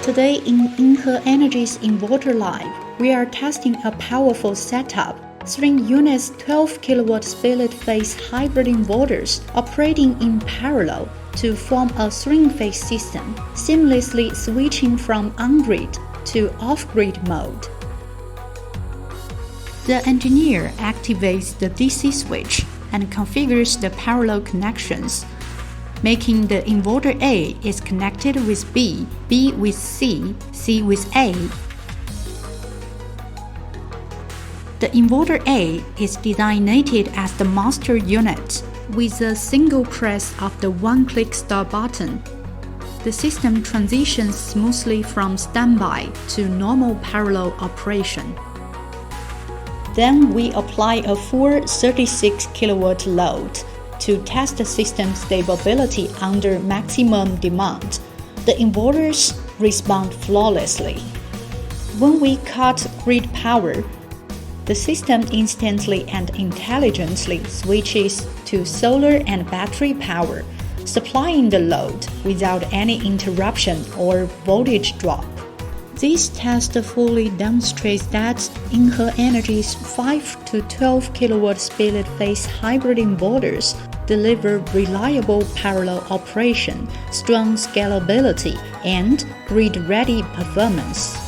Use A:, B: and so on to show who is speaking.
A: Today in Inhenergy's Inverter Live, we are testing a powerful setup. 3 units 12 kW split-phase hybrid inverters operating in parallel to form a 3-phase system, seamlessly switching from on-grid to off-grid mode. The engineer activates the DC switch and configures the parallel connections, making the inverter A is connected with B, B with C, C with A. The inverter A is designated as the master unit with a single press of the one-click start button. The system transitions smoothly from standby to normal parallel operation. Then we apply a full 36 kW load to test the system stability under maximum demand. The inverters respond flawlessly. When we cut grid power, the system instantly and intelligently switches to solar and battery power, supplying the load without any interruption or voltage drop. This test fully demonstrates that Inhenergy's 5 to 12 kW split-phase hybrid inverters deliver reliable parallel operation, strong scalability, and grid-ready performance.